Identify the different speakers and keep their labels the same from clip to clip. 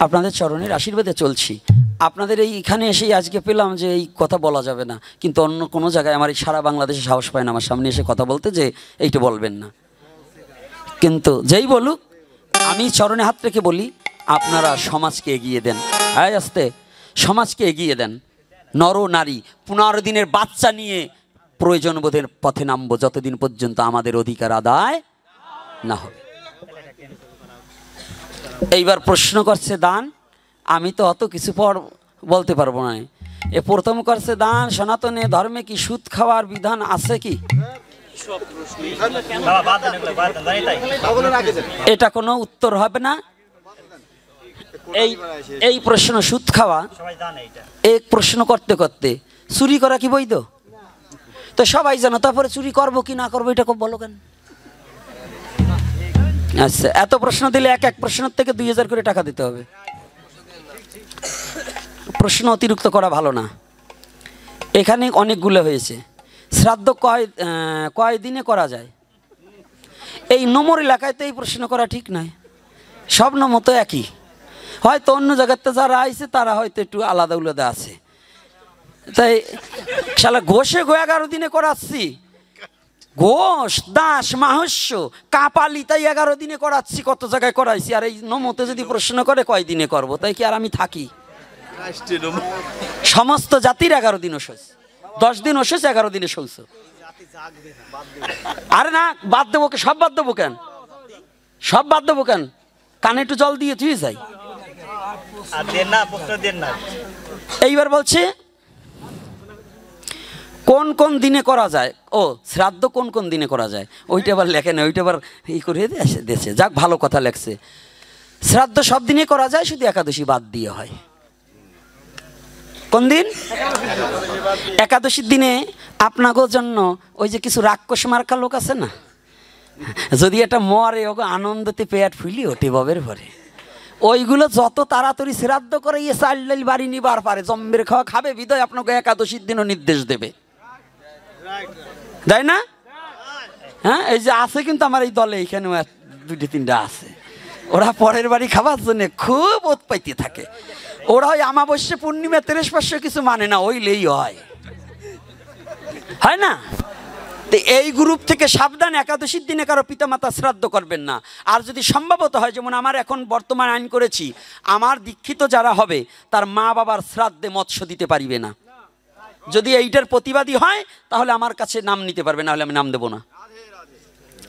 Speaker 1: আপনাদের চরণের আশীর্বাদে চলছি। আপনাদের এইখানে এসেই আজকে পেলাম যে এই কথা বলা যাবে না, কিন্তু অন্য কোনো জায়গায় আমার এই সারা বাংলাদেশে সাহস পায় না আমার সামনে এসে কথা বলতে যে এইটা বলবেন না। কিন্তু যেই বলুক আমি চরণে হাত রেখে বলি, আপনারা সমাজকে এগিয়ে দেন, হ্যাঁ আস্তে সমাজকে এগিয়ে দেন। নর নারী 15 দিনের বাচ্চা নিয়ে প্রয়োজন বোধের পথে নামবো যতদিন পর্যন্ত আমাদের অধিকার আদায় না হবে। এইবার প্রশ্ন করছে দান, আমি তো অত কিছু পর বলতে পারবো না। এ প্রথম করছে দান, সনাতনে ধর্মে কি সুদ খাওয়ার বিধান আছে কি? এটা কোনো উত্তর হবে না। এই প্রশ্ন সুদ খাওয়া, এক প্রশ্ন করতে করতে চুরি করা কি বৈধ? তো সবাই জানো, তারপরে চুরি করবো কি না করবো এটা খুব বলো কেন? আচ্ছা, এত প্রশ্ন দিলে এক এক প্রশ্নের থেকে 2000 করে টাকা দিতে হবে। প্রশ্ন অতিরিক্ত করা ভালো না। এখানে অনেকগুলো হয়েছে। শ্রাদ্ধ কয় দিনে করা যায়? এই নম্বর এলাকায় তো এই প্রশ্ন করা ঠিক নয়। সব নম্বর তো একই, হয়তো অন্য জায়গাতে যারা আইছে তারা হয়তো একটু আলাদা উলাদা আছে। তাই শালা ঘোষে 11 দিনে করাচ্ছি, ঘোষ দাস মাহস্য কাপালি তাই 11 দিনে করাচ্ছি, কত জায়গায় করাইছি। আর এই নমতে যদি প্রশ্ন করে কয় দিনে করব, তাই কি আর আমি থাকি? সমস্ত জাতির 11 দিন ওষুধ, 10 দিন ওষুধ, 11 দিনে শৌচ। আরে না, বাদ দেবো, সব বাদ দেবো কেন? সব বাদ দেবো কেন? কানে একটু জল দিয়ে তুই যাই। এইবার বলছে কোন কোন দিনে করা যায়। ও শ্রাদ্ধ কোন কোন দিনে করা যায় ওইটা আবার লেখে না, ওইটা আবার এই করে দিয়েছে। যাক, ভালো কথা লেখছে। শ্রাদ্ধ সব দিনে করা যায়, শুধু একাদশী বাদ দিয়ে হয়। কোন দিন? একাদশীর দিনে আপনাদের জন্য ওই যে কিছু রাক্ষস মার্কা লোক আছে না, যদি এটা মরে ওকে আনন্দতে পেট ফুলি ওঠে ববের ভরে, ওইগুলো যত তাড়াতাড়ি শ্রাদ্ধ করে ইয়ে চাল ডাল বাড়ি নিবার পারে, জম্বের খাওয়া খাবে বিদয় আপনাকে একাদশীর দিনও নির্দেশ দেবে, তাই না? হ্যাঁ, এই যে আছে কিন্তু আমার এই দলে এইখানে 2-3টা আছে, ওরা পরের বাড়ি খাবার জন্য খুব উৎপাইতে থাকে। ওরা ওই অমাবস্যা পূর্ণিমা 33 কিছু মানে না, ওইলেই হয় না? তো এই গ্রুপ থেকে সাবধান, একাদশীর দিনে কারো পিতামাতা শ্রাদ্ধ করবেন না। আর যদি সম্ভবত হয়, যেমন আমার এখন বর্তমান আইন করেছি, আমার দীক্ষিত যারা হবে তার মা বাবার শ্রাদ্ধে মৎস্য দিতে পারিবে না। যদি এইটার প্রতিবাদী হয় তাহলে আমার কাছে নাম নিতে পারবে, না হলে আমি নাম দেব না।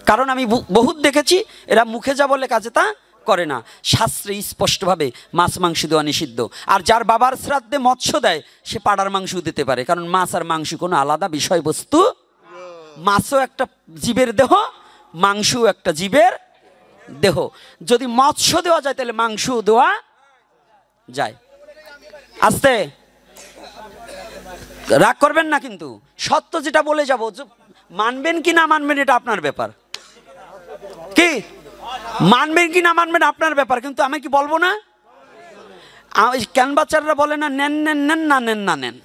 Speaker 1: কারণ আমি বহুত দেখেছি এরা মুখে যা বলে কাজে তা করে না। শাস্ত্রে স্পষ্টভাবে মাছ মাংস দেওয়া নিষিদ্ধ। আর যার বাবার শ্রাদ্ধে মৎস্য দেয় সে পাড়ার মাংস দিতে পারে, কারণ মাছ আর মাংস কোনো আলাদা বিষয়বস্তু। মাছও একটা জীবের দেহ, মাংসও একটা জীবের দেহ। যদি মৎস্য দেওয়া যায় তাহলে মাংসও দেওয়া যায়। আস্তে রাগ করবেন না, কিন্তু সত্য যেটা বলে যাব, মানবেন কি না মানবেন এটা আপনার ব্যাপার। কি মানবেন কি না মানবেন আপনার ব্যাপার, কিন্তু আমি কি বলবো না? ক্যানবাচাররা বলে না নেন নেন নেন না নেন না নেন।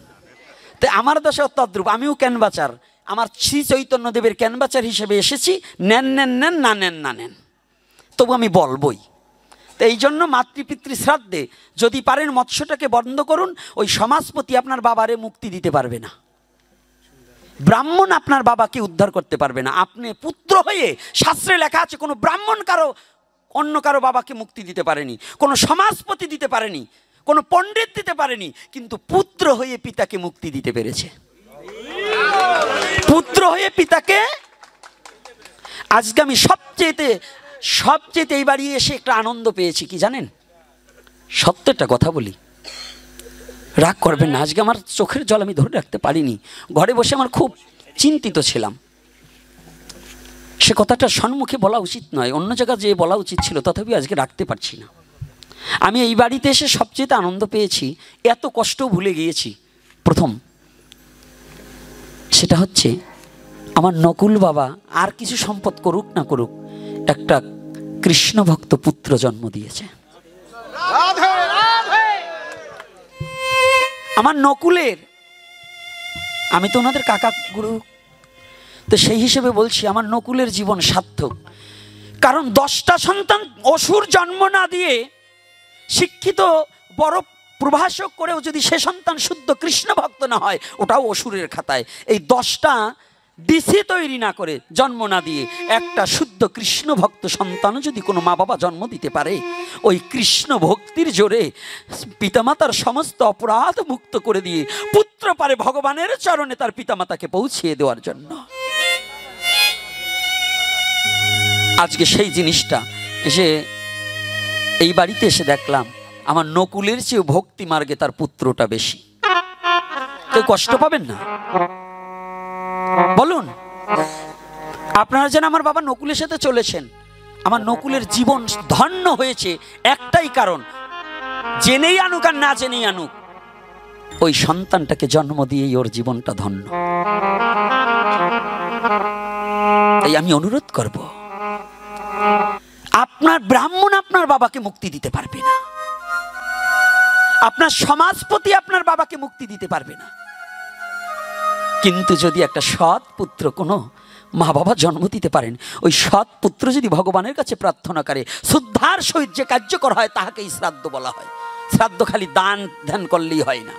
Speaker 1: তো আমার দশা তদ্রূপ, আমিও ক্যানবাচার, আমার শ্রী চৈতন্যদেবের ক্যানবাচার হিসেবে এসেছি। নেন নেন নেন না নেন না নেন, তবু আমি বলবই। তো এই জন্য মাতৃপিতৃ শ্রাদ্ধে যদি পারেন মৎস্যটাকে বন্ধ করুন। ওই সমাজপতি আপনার বাবারে মুক্তি দিতে পারবে না, ব্রাহ্মণ আপনার বাবাকে উদ্ধার করতে পারবে না। আপনি পুত্র হয়ে, শাস্ত্রে লেখা আছে কোনো ব্রাহ্মণ অন্য কারো বাবাকে মুক্তি দিতে পারেনি, কোনো সমাজপতি দিতে পারেনি, কোনো পণ্ডিত দিতে পারেনি, কিন্তু পুত্র হয়ে পিতাকে মুক্তি দিতে পেরেছে। পুত্র হয়ে পিতাকে। আজকে আমি সবচেয়ে এই বাড়ি এসে একটা আনন্দ পেয়েছি, কি জানেন? সত্য একটা কথা বলি, রাগ করবেন না। আজকে আমার চোখের জল আমি ধরে রাখতে পারিনি। ঘরে বসে আমার খুব চিন্তিত ছিলাম। সে কথাটা সম্মুখে বলা উচিত নয়, অন্য জায়গায় যে বলা উচিত ছিল, তথাপি আজকে রাখতে পারছি না। আমি এই বাড়িতে এসে সবচেয়ে আনন্দ পেয়েছি, এত কষ্ট ভুলে গিয়েছি। প্রথম সেটা হচ্ছে আমার নকুল বাবা আর কিছু সম্পদ করুক না করুক, একটা কৃষ্ণ ভক্ত পুত্র জন্ম দিয়েছে। আমার নকুলের, আমি তো ওনাদের কাকা গুরু, তো সেই হিসেবে বলছি আমার নকুলের জীবন সার্থক। কারণ 10টা সন্তান অসুর জন্ম না দিয়ে শিক্ষিত বড় প্রভাষক করেও যদি সে সন্তান শুদ্ধ কৃষ্ণ ভক্ত না হয়, ওটাও অসুরের খাতায়। এই 10টা ডিসি তৈরি না করে, জন্ম না দিয়ে, একটা শুদ্ধ কৃষ্ণ ভক্ত সন্তানও যদি কোনো মা বাবা জন্ম দিতে পারে, ওই কৃষ্ণ ভক্তির জোরে পিতামাতার সমস্ত অপরাধ মুক্ত করে দিয়ে পুত্র পারে ভগবানের চরণে তার পিতামাতাকে পৌঁছিয়ে দেওয়ার জন্য। আজকে সেই জিনিসটা এসে এই বাড়িতে এসে দেখলাম, আমার নকুলের চেয়ে ভক্তি মার্গে তার পুত্রটা বেশি। তো কষ্ট পাবেন না বলুন? আপনারা যেন আমার বাবা নকুলের সাথে চলেছেন, আমার নকুলের জীবন ধন্য হয়েছে একটাই কারণ, জেনেই আনুক আর না জেনেই আনুক, ওই সন্তানটাকে জন্ম দিয়েই ওর জীবনটা ধন্য। তাই আমি অনুরোধ করব, আপনার ব্রাহ্মণ আপনার বাবাকে মুক্তি দিতে পারবে না, আপনার সমাজপতি আপনার বাবাকে মুক্তি দিতে পারবে না, কিন্তু যদি একটা সৎ পুত্র কোনো মা বাবা জন্ম দিতে পারেন, ওই সৎ পুত্র যদি ভগবানের কাছে প্রার্থনা করে, শ্রদ্ধার সহিত যে কার্যকর হয় তাহাকেই শ্রাদ্ধ বলা হয়। শ্রাদ্ধ খালি দান ধ্যান করলেই হয় না।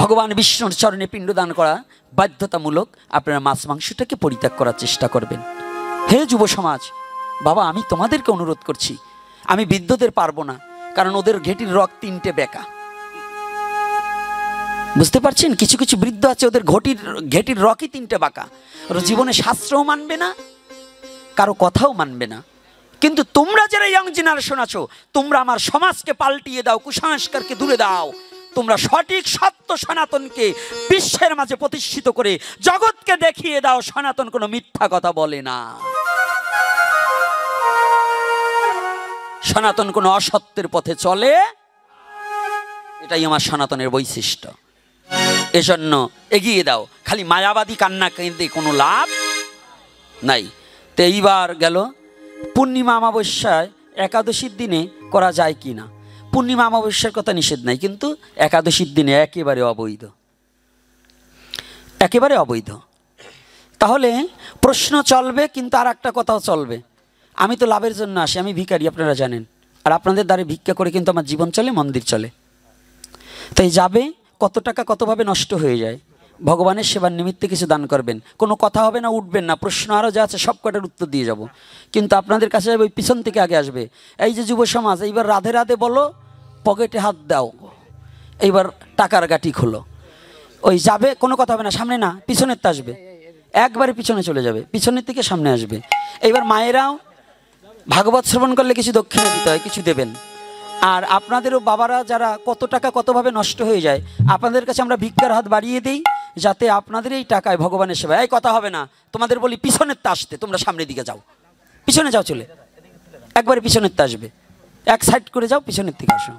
Speaker 1: ভগবান বিষ্ণুর চরণে পিণ্ডদান করা বাধ্যতামূলক। আপনারা মাছ মাংসটাকে পরিত্যাগ করার চেষ্টা করবেন। হে যুব সমাজ, বাবা আমি তোমাদেরকে অনুরোধ করছি, আমি বৃদ্ধদের পারবো না, কারণ ওদের ঘেটির রক 3টে বেঁকা। বুঝতে পারছেন? কিছু কিছু বৃদ্ধ আছে, ওদের ঘেটির রকই 3টে বাঁকা। ওরা জীবনে শাস্ত্রও মানবে না, কারো কথাও মানবে না। কিন্তু তোমরা যারা ইয়ং জেনারেশন আছো, তোমরা আমার সমাজকে পাল্টিয়ে দাও, কুসংস্কারকে দূরে দাও। তোমরা সঠিক সত্য সনাতনকে বিশ্বের মাঝে প্রতিষ্ঠিত করে জগৎকে দেখিয়ে দাও সনাতন কোনো মিথ্যা কথা বলে না, সনাতন কোনো অসত্যের পথে চলে। এটাই আমার সনাতনের বৈশিষ্ট্য। এজন্য এগিয়ে দাও। খালি মায়াবাদী কান্না কেঁদে কোনো লাভ নাই। তো এইবার গেল পূর্ণিমা অমাবস্যায় একাদশীর দিনে করা যায় কি না? পূর্ণিমা অমাবস্যার কথা নিষেধ নাই, কিন্তু একাদশীর দিনে একেবারে অবৈধ, একেবারে অবৈধ। তাহলে প্রশ্ন চলবে, কিন্তু আর একটা কথাও চলবে। আমি তো লাভের জন্য আসি, আমি ভিখারি, আপনারা জানেন। আর আপনাদের দ্বারে ভিক্ষা করে কিন্তু আমার জীবন চলে, মন্দির চলে। তাই যাবে, কত টাকা কতভাবে নষ্ট হয়ে যায়। ভগবানের সেবার নিমিত্তে কিছু দান করবেন, কোনো কথা হবে না, উঠবেন না, প্রশ্ন আরও যা আছে সব কটার উত্তর দিয়ে যাব। কিন্তু আপনাদের কাছে যাবে, ওই পিছন থেকে আগে আসবে। এই যে যুব সমাজ, এইবার রাধে রাধে বলো, পকেটে হাত দাও, এইবার টাকার গাঁটি খোলো। ওই যাবে, কোনো কথা হবে না, সামনে না, পিছনের তা আসবে, একবারে পিছনে চলে যাবে, পিছনের থেকে সামনে আসবে। এইবার মায়েরাও ভাগবত শ্রবণ করলে কিছু দক্ষিণা দিতে হয়, কিছু দেবেন। আর আপনাদেরও বাবারা যারা কত টাকা কতভাবে নষ্ট হয়ে যায়, আপনাদের কাছে আমরা ভিক্ষার হাত বাড়িয়ে দিই, যাতে আপনাদের এই টাকায় ভগবানের সেবা। এই কথা হবে না, তোমাদের বলি পিছনের তা আসতে, তোমরা সামনের দিকে যাও, পিছনে যাও, চলে একবারে পিছনের তা আসবে, এক সাইড করে যাও, পিছনের দিকে আসো।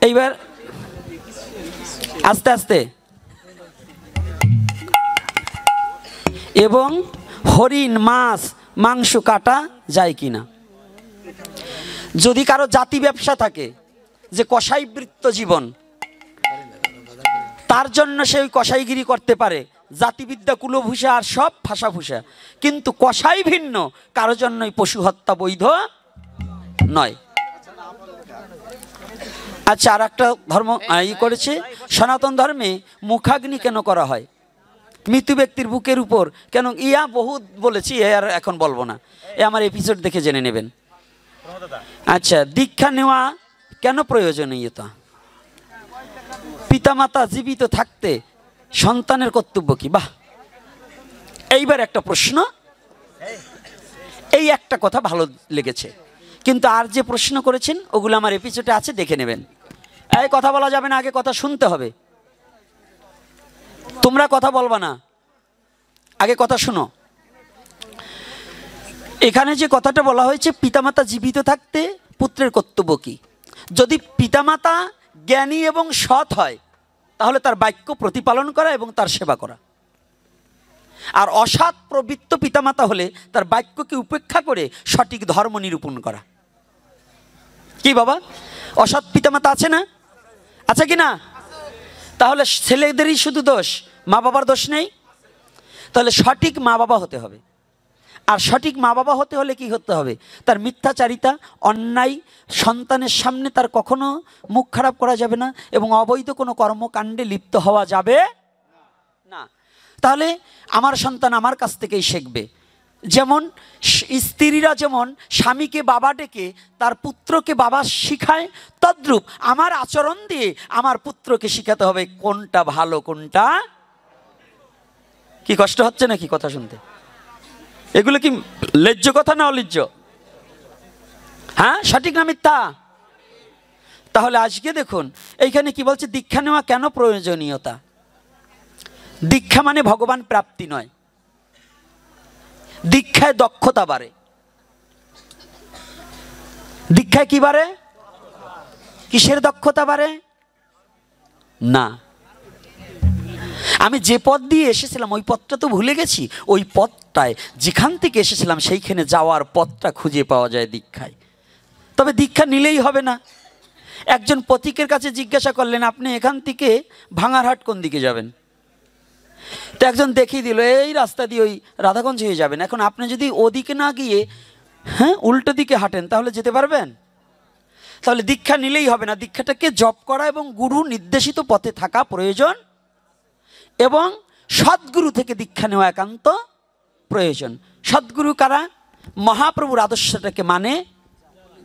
Speaker 1: এইবার আস্তে আস্তে। এবং হরিণ মাছ মাংস কাটা যায় কিনা? যদি কারো জাতি ব্যবসা থাকে, যে কসাই বৃত্ত জীবন, তার জন্য সে ওই কসাইগিরি করতে পারে, জাতিবিদ্যা কুলভূষা আর সব ফাঁসাফুসা। কিন্তু কসাই ভিন্ন, কারো জন্যই পশু হত্যা বৈধ নয়। আচ্ছা, আর একটা ধর্ম করেছে, সনাতন ধর্মে মুখাগ্নি কেন করা হয়? মৃত্যু ব্যক্তির বুকের উপর কেন? ইয়া বহুত বলেছি, আর এখন বলবো না, এ আমার এপিসোড দেখে জেনে নেবেন। আচ্ছা, দীক্ষা নেওয়া কেন প্রয়োজনীয়তা? পিতামাতা জীবিত থাকতে সন্তানের কর্তব্য কি? বাহ, এইবার একটা প্রশ্ন, এই একটা কথা ভালো লেগেছে। কিন্তু আর যে প্রশ্ন করেছেন ওগুলো আমার এপিসোডে আছে, দেখে নেবেন। এই কথা বলা যাবে না, আগে কথা শুনতে হবে। তোমরা কথা বলবা না, আগে কথা শুনো। এখানে যে কথাটা বলা হয়েছে, পিতামাতা জীবিত থাকতে পুত্রের কর্তব্য কি? যদি পিতামাতা জ্ঞানী এবং সৎ হয়, তাহলে তার বাক্য প্রতিপালন করা এবং তার সেবা করা। আর অসৎ প্রবৃত্ত পিতামাতা হলে তার বাক্যকে উপেক্ষা করে সঠিক ধর্ম নিরূপণ করা। কি বাবা, অসৎ পিতামাতা আছে না? আছে কি না? তাহলে ছেলেদেরই শুধু দোষ, মা বাবার দোষ নেই? তাহলে সঠিক মা বাবা হতে হবে। আর সঠিক মা বাবা হতে হলে কি হতে হবে? তার মিথ্যাচারিতা, অন্যায় সন্তানের সামনে তার কখনো মুখ খারাপ করা যাবে না এবং অবৈধ কোনো কর্মকাণ্ডে লিপ্ত হওয়া যাবে না। তাহলে আমার সন্তান আমার কাছ থেকেই শিখবে। যেমন স্ত্রীরা যেমন স্বামীকে বাবা ডেকে তার পুত্রকে বাবা শিখায়, তদ্রূপ আমার আচরণ দিয়ে আমার পুত্রকে শিখাতে হবে কোনটা ভালো কোনটা। কি কষ্ট হচ্ছে নাকি কথা শুনতে? এগুলো কি ন্যায্য কথা না অন্যায্য? হ্যাঁ, সঠিক না মিথ্যা? তাহলে আজকে দেখুন এইখানে কি বলছে, দীক্ষা নেওয়া কেন প্রয়োজনীয়তা। দীক্ষা মানে ভগবান প্রাপ্তি নয়, দীক্ষায় দক্ষতা বাড়ে। দীক্ষায় কি বাড়ে? কিসের দক্ষতা বাড়ে? না, আমি যে পথ দিয়ে এসেছিলাম ওই পথটা তো ভুলে গেছি, ওই পথটায় যেখান থেকে এসেছিলাম সেইখানে যাওয়ার পথটা খুঁজে পাওয়া যায় দীক্ষায়। তবে দীক্ষা নিলেই হবে না। একজন পথিকের কাছে জিজ্ঞাসা করলেন, আপনি এখান থেকে ভাঙারহাট কোন দিকে যাবেন? তো একজন দেখিয়ে দিল, এই রাস্তা দিয়ে ওই রাধাগঞ্জ হয়ে যাবেন। এখন আপনি যদি ওদিকে না গিয়ে উল্টো দিকে হাঁটেন তাহলে যেতে পারবেন? তাহলে দীক্ষা নিলেই হবে না, দীক্ষাটাকে জপ করা এবং গুরু নির্দেশিত পথে থাকা প্রয়োজন এবং সদ্গুরু থেকে দীক্ষা নেওয়া একান্ত প্রয়োজন। সদ্গুরু কারা? মহাপ্রভুর আদর্শটাকে মানে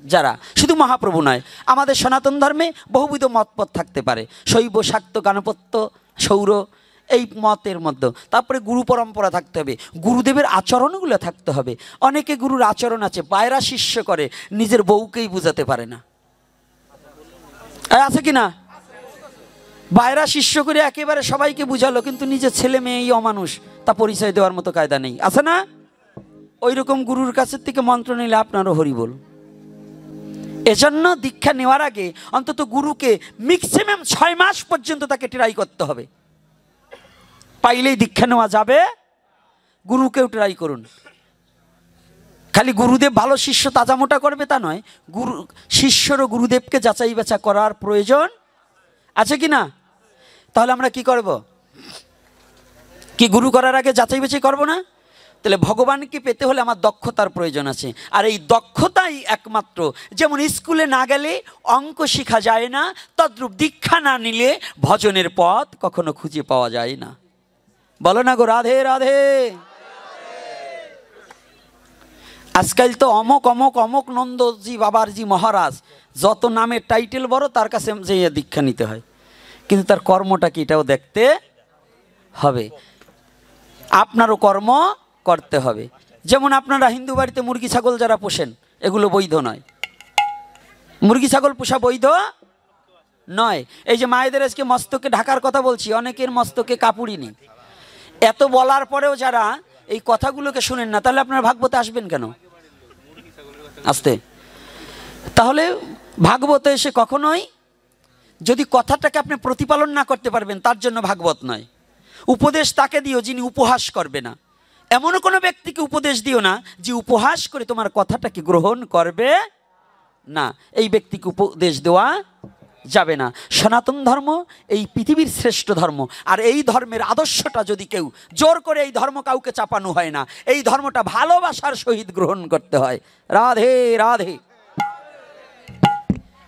Speaker 1: যারা। শুধু মহাপ্রভু নয়, আমাদের সনাতন ধর্মে বহুবিধ মতপথ থাকতে পারে, শৈব, শাক্ত, গাণপত্য, সৌর, এই মতের মধ্যে। তারপরে গুরু পরম্পরা থাকতে হবে, গুরুদেবের আচরণগুলো থাকতে হবে। অনেকে গুরুর আচরণ আছে, পায়রা শিষ্য করে, নিজের বউকেই বুঝাতে পারে না। আছে কি না? বাইরা শিষ্য করে একেবারে সবাইকে বুঝালো, কিন্তু নিজের ছেলে মেয়েই অমানুষ, তা পরিচয় দেওয়ার মতো কায়দা নেই। আছে না? ওই রকম গুরুর কাছের থেকে মন্ত্র নিলে আপনারও হরিবল। এজন্য দীক্ষা নেওয়ার আগে অন্তত গুরুকে ম্যাক্সিমাম 6 মাস পর্যন্ত তাকে ট্রাই করতে হবে, পাইলেই দীক্ষা নেওয়া যাবে। গুরুকেও ট্রাই করুন। খালি গুরুদেব ভালো শিষ্য তাজা মোটা করবে তা নয়, গুরু শিষ্যরও গুরুদেবকে যাচাই বাছা করার প্রয়োজন আছে কি না? তাহলে আমরা কি করব? কি গুরু করার আগে যাচাই বাছাই করব না? তাহলে ভগবানকে পেতে হলে আমার দক্ষতার প্রয়োজন আছে। আর এই দক্ষতাই একমাত্র, যেমন স্কুলে না গেলে অঙ্ক শেখা যায় না, তদ্রূপ দীক্ষা না নিলে ভজনের পথ কখনো খুঁজে পাওয়া যায় না। বলো না গো রাধে রাধে। আজকাল তো অমক অমক অমক নন্দজি বাবারজি মহারাজ, যত নামের টাইটেল বড় তার কাছে যে দীক্ষা নিতে হয়, কিন্তু তার কর্মটা কি এটাও দেখতে হবে। আপনারও কর্ম করতে হবে। যেমন আপনারা হিন্দু বাড়িতে মুরগি ছাগল যারা পোষেন, এগুলো বৈধ নয়। মুরগি ছাগল পোষা বৈধ নয়। এই যে মায়েদের আজকে মস্তকে ঢাকার কথা বলছি, অনেকের মস্তকে কাপড়ই নেই। এত বলার পরেও যারা এই কথাগুলোকে শুনেন না, তাহলে আপনারা ভাগবতে আসবেন কেন? আসতে তাহলে ভাগবতে এসে কখনোই যদি কথাটাকে আপনি প্রতিপালন না করতে পারবেন, তার জন্য ভাগবত নয়। উপদেশ তাকে দিও যিনি উপহাস করবে না। এমন কোনো ব্যক্তিকে উপদেশ দিও না যে উপহাস করে তোমার কথাটাকে গ্রহণ করবে না, এই ব্যক্তিকে উপদেশ দেওয়া যাবে না। সনাতন ধর্ম এই পৃথিবীর শ্রেষ্ঠ ধর্ম। আর এই ধর্মের আদর্শটা যদি কেউ জোর করে, এই ধর্ম কাউকে চাপানো হয় না, এই ধর্মটা ভালোবাসার সহিত গ্রহণ করতে হয়। রাধে রাধে।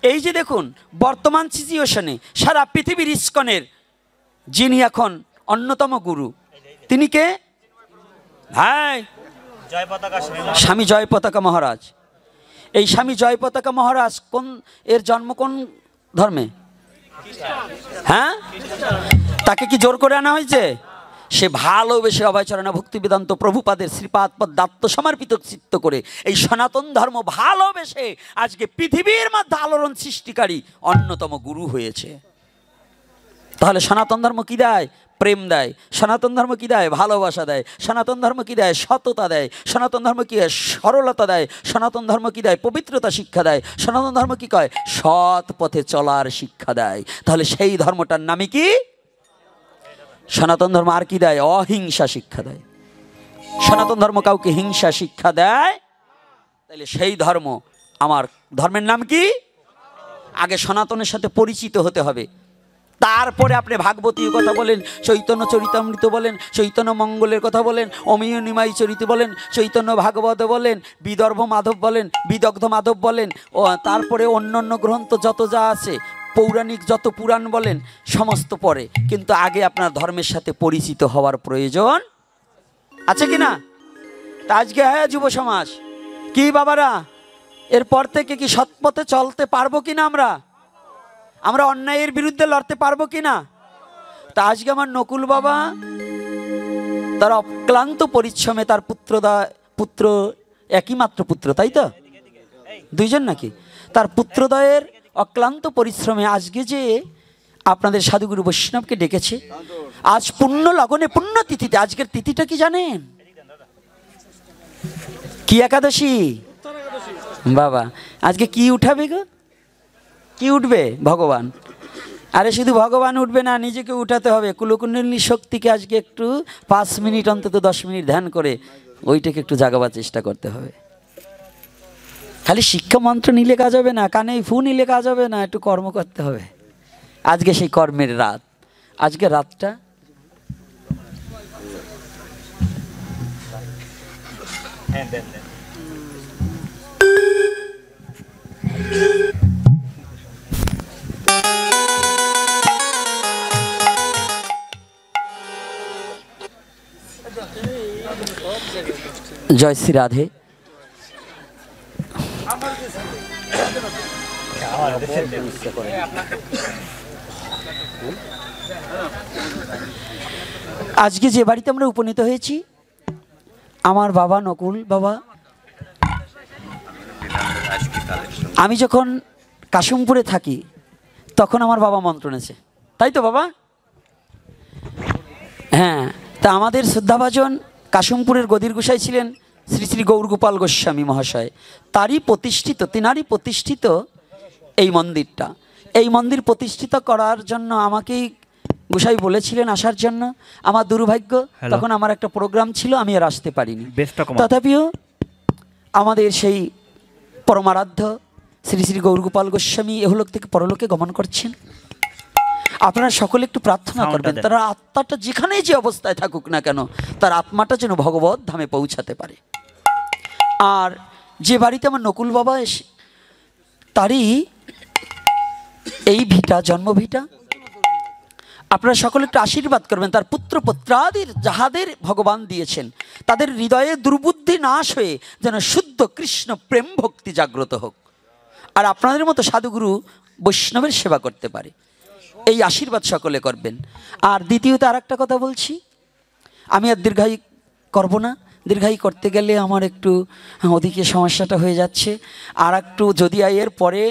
Speaker 1: এই যে দেখুন বর্তমান সিচুয়েশনে সারা পৃথিবীর ইস্কনের যিনি এখন অন্যতম গুরু, তিনি কে? ভাই, স্বামী জয় পতাকা মহারাজ। এই স্বামী জয় পতাকা মহারাজ কোন, এর জন্ম কোন ধর্মে? হ্যাঁ, তাকে কি জোর করে আনা হয়েছে? সে ভালোবেসে অভয়চরণা ভক্তি বেদান্ত প্রভুপাদের শ্রীপাদ পদ্মাত্ম সমর্পিত চিত্ত করে এই সনাতন ধর্ম ভালোবেসে আজকে পৃথিবীর মধ্যে আলোড়ন সৃষ্টিকারী অন্যতম গুরু হয়েছে। তাহলে সনাতন ধর্ম কি দেয়? প্রেম দেয়। সনাতন ধর্ম কি দেয়? ভালোবাসা দেয়। সনাতন ধর্ম কি দেয়? সততা দেয়। সনাতন ধর্ম কি দেয়? সরলতা দেয়। সনাতন ধর্ম কি দেয়? পবিত্রতা শিক্ষা দেয়। সনাতন ধর্ম কি কয়? সৎ পথে চলার শিক্ষা দেয়। তাহলে সেই ধর্মটার নামে কি? সনাতন ধর্ম। আর কি দেয়? অহিংসা শিক্ষা দেয়। সনাতন ধর্ম কাউকে হিংসা শিক্ষা দেয়? তাহলে সেই ধর্ম আমার ধর্মের নাম কি? আগে সনাতনের সাথে পরিচিত হতে হবে, তারপরে আপনি ভাগবতীর কথা বলেন, চৈতন্য চরিতামৃত বলেন, চৈতন্য মঙ্গলের কথা বলেন, অমিয় নিমাই চরিত বলেন, চৈতন্য ভাগবত বলেন, বিদর্ভ মাধব বলেন, বিদগ্ধ মাধব বলেন, ও তারপরে অন্যান্য গ্রন্থ যত যা আছে, পৌরাণিক যত পুরাণ বলেন, সমস্ত পড়ে। কিন্তু আগে আপনার ধর্মের সাথে পরিচিত হওয়ার প্রয়োজন আছে কি না? তা আজকে হ্যাঁ যুব সমাজ কি বাবারা, এরপর থেকে কি সৎপথে চলতে পারবো কিনা? আমরা অন্যায়ের বিরুদ্ধে লড়তে পারবো কিনা? তা আজকে আমার নকুল বাবা তার অক্লান্ত পরিশ্রমে তার পুত্র একই মাত্র পুত্র, তাই তো? দুইজন নাকি? তার পুত্রদয়ের অক্লান্ত পরিশ্রমে আজকে যে আপনাদের সাধুগুরু বৈষ্ণবকে ডেকেছে, আজ পুণ্য লগনে পুণ্য তিথিতে, আজকের তিথিটা কি জানেন? কি একাদশী বাবা? আজকে কি উঠাবে গো? কি উঠবে? ভগবান। আরে শুধু ভগবান উঠবে না, নিজেকে উঠাতে হবে। কুলকুণ্ডলিনী শক্তিকে আজকে একটু 5 মিনিট অন্তত 10 মিনিট ধ্যান করে ওইটাকে একটু জাগাবার চেষ্টা করতে হবে। খালি শিক্ষা মন্ত্র নিলে কাজ হবে না, কানে ফু নিলে কাজ হবে না, একটু কর্ম করতে হবে। আজকে সেই কর্মের রাত। আজকে রাতটা জয় শ্রী রাধে। আজকে যে বাড়িতে আমরা উপনীত হয়েছি, আমার বাবা নকুল বাবা, আমি যখন কাশিমপুরে থাকি তখন আমার বাবা মন্ত্র নেছে, তাই তো বাবা? হ্যাঁ, তা আমাদের শ্রদ্ধাভাজন কাশিমপুরের গদির গোসাই ছিলেন শ্রী শ্রী গৌরগোপাল গোস্বামী মহাশয়। তারই প্রতিষ্ঠিত, তিনারই প্রতিষ্ঠিত এই মন্দিরটা। এই মন্দির প্রতিষ্ঠিত করার জন্য আমাকেই গোসাই বলেছিলেন আসার জন্য। আমার দুর্ভাগ্য, তখন আমার একটা প্রোগ্রাম ছিল, আমি আর আসতে পারিনি। তথাপিও আমাদের সেই পরমারাধ্য শ্রী শ্রী গৌরগোপাল গোস্বামী এহলোক থেকে পরলোকে গমন করছেন। আপনারা সকলে একটু প্রার্থনা করবেন, তার আত্মাটা যেখানেই যে অবস্থায় থাকুক না কেন, তার আত্মাটা যেন ভগবত ধামে পৌঁছাতে পারে। আর যে বাড়িতে আমার নকুল বাবা এসে, তারই এই ভিটা, জন্মভিটা। আপনারা সকলে একটু আশীর্বাদ করবেন, তার পুত্র পুত্রাদির যাহাদের ভগবান দিয়েছেন, তাদের হৃদয়ে দুর্বুদ্ধি নাশ হয়ে যেন শুদ্ধ কৃষ্ণ প্রেম ভক্তি জাগ্রত হোক, আর আপনাদের মতো সাধুগুরু বৈষ্ণবের সেবা করতে পারে। এই আশীর্বাদ সকলে করবেন। আর দ্বিতীয়ত আর একটা কথা বলছি, আমি আর দীর্ঘায়ী করব না। দীর্ঘায়ী করতে গেলে আমার একটু ওদিকে সমস্যাটা হয়ে যাচ্ছে। আর একটু যদি এর পরে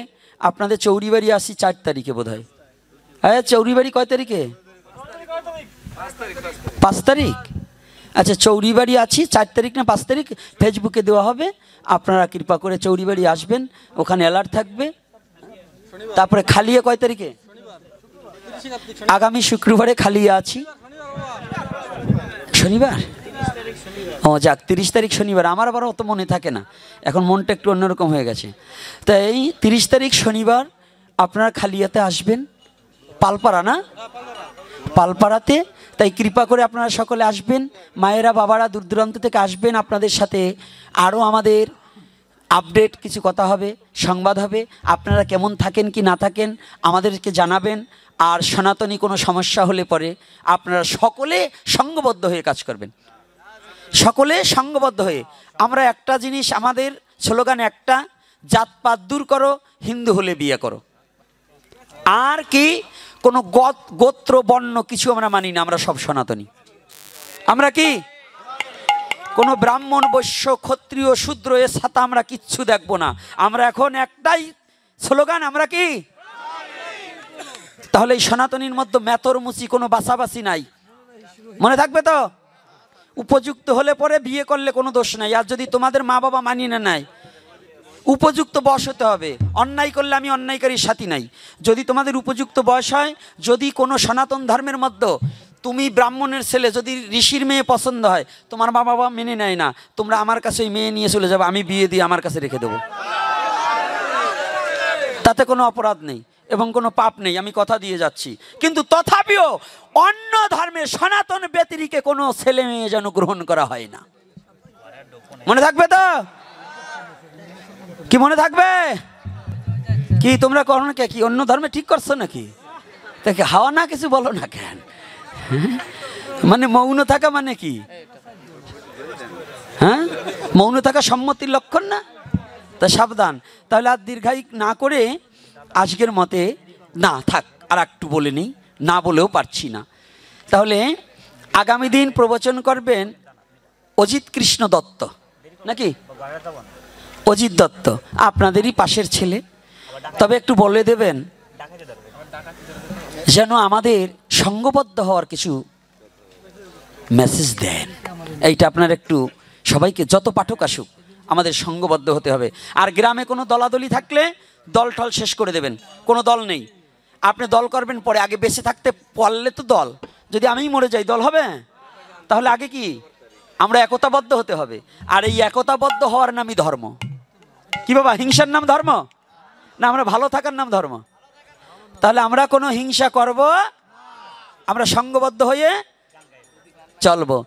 Speaker 1: আপনাদের চৌরিবাড়ি আসি 4 তারিখে বোধ হয়। হ্যাঁ, চৌরিবাড়ি কয় তারিখে? 5 তারিখ। আচ্ছা, চৌরিবাড়ি আছি 4 তারিখ না 5 তারিখ, ফেসবুকে দেওয়া হবে। আপনারা কৃপা করে চৌরিবাড়ি আসবেন, ওখানে অ্যালার্ট থাকবে। তারপরে খালিয়ে কয় তারিখে? আগামী শুক্রবারে খালিয়ে আছি। শনিবার? ও যাক, 30 তারিখ শনিবার। আমার আবার অত মনে থাকে না, এখন মনটা একটু অন্যরকম হয়ে গেছে। তাই 30 তারিখ শনিবার আপনারা খালিয়াতে আসবেন। পালপাড়া না? পালপাড়াতে। তাই কৃপা করে আপনারা সকলে আসবেন। মায়েরা বাবারা দূর দূরান্ত থেকে আসবেন। আপনাদের সাথে আরও আমাদের আপডেট কিছু কথা হবে, সংবাদ হবে। আপনারা কেমন থাকেন কি না থাকেন আমাদেরকে জানাবেন। আর সনাতনী কোনো সমস্যা হলে পরে আপনারা সকলে সঙ্গবদ্ধ হয়ে কাজ করবেন, সকলে সঙ্গবদ্ধ হয়ে। আমরা একটা জিনিস, আমাদের স্লোগান একটা, জাতপাত দূর করো, হিন্দু হলে বিয়ে করো। আর কি কোনো গোত্র বর্ণ কিছু আমরা মানি না, আমরা সব সনাতনী। আমরা কি কোনো ব্রাহ্মণ বৈশ্য ক্ষত্রিয় শূদ্র এর সাথে আমরা কিচ্ছু দেখবো না। আমরা এখন একটাই স্লোগান, আমরা কি? তাহলে এই সনাতনীর মধ্যে মেতর মুচি কোনো বাছাবাছি নাই, মনে থাকবে তো? উপযুক্ত হলে পরে বিয়ে করলে কোনো দোষ নাই। আর যদি তোমাদের মা বাবা মানি না নাই, উপযুক্ত বয়স হতে হবে। অন্যায় করলে আমি অন্যায়কারীর সাথী নাই। যদি তোমাদের উপযুক্ত বয়স হয়, যদি কোনো সনাতন ধর্মের মধ্যে তুমি ব্রাহ্মণের ছেলে, যদি ঋষির মেয়ে পছন্দ হয়, তোমার মা বাবা মেনে নেয় না, তোমরা আমার কাছে ওই মেয়ে নিয়ে চলে যাবে, আমি বিয়ে দিয়ে আমার কাছে রেখে দেবো, তাতে কোনো অপরাধ নেই। এবং কোনো পাপ নেই, আমি কথা দিয়ে যাচ্ছি। কিন্তু তথাপিও অন্য ধর্মের সনাতন ব্যতিরিকে কোনো ছেলে মেয়ে যেন গ্রহণ করা হয় না। মনে থাকবে তো? কি মনে থাকবে? কি তোমরা করো না কি অন্য ধর্মে ঠিক করছো নাকি? তাকে হাওয়া না কিছু বলো না কেন? মানে মৌন থাকা মানে কি? হ্যাঁ, মৌন থাকা সম্মতির লক্ষণ না? তা সাবধান। তাহলে আর দীর্ঘায়িক না করে আজকের মতে না থাক, আর একটু বলে নিই, না বলেও পারছি না। তাহলে আগামী দিন প্রবচন করবেন অজিত কৃষ্ণ দত্ত, নাকি? অজিত দত্ত আপনাদেরই পাশের ছেলে। তবে একটু বলে দেবেন যেন আমাদের সঙ্গবদ্ধ হওয়ার কিছু মেসেজ দেন। এইটা আপনার একটু সবাইকে, যত পাঠক আসুক, আমাদের সঙ্গবদ্ধ হতে হবে। আর গ্রামে কোনো দলাদলি থাকলে দল টল শেষ করে দেবেন। কোনো দল নেই, আপনি দল করবেন পরে, আগে বেঁচে থাকতে পারলে তো দল। যদি আমিই মরে যাই দল হবে? তাহলে আগে কি আমরা একতাবদ্ধ হতে হবে। আর এই একতাবদ্ধ হওয়ার নামই ধর্ম। কি বাবা, হিংসার নাম ধর্ম না? আমরা ভালো থাকার নাম ধর্ম। তাহলে আমরা কোনো হিংসা করব, আমরা সঙ্গবদ্ধ হয়ে চলবো।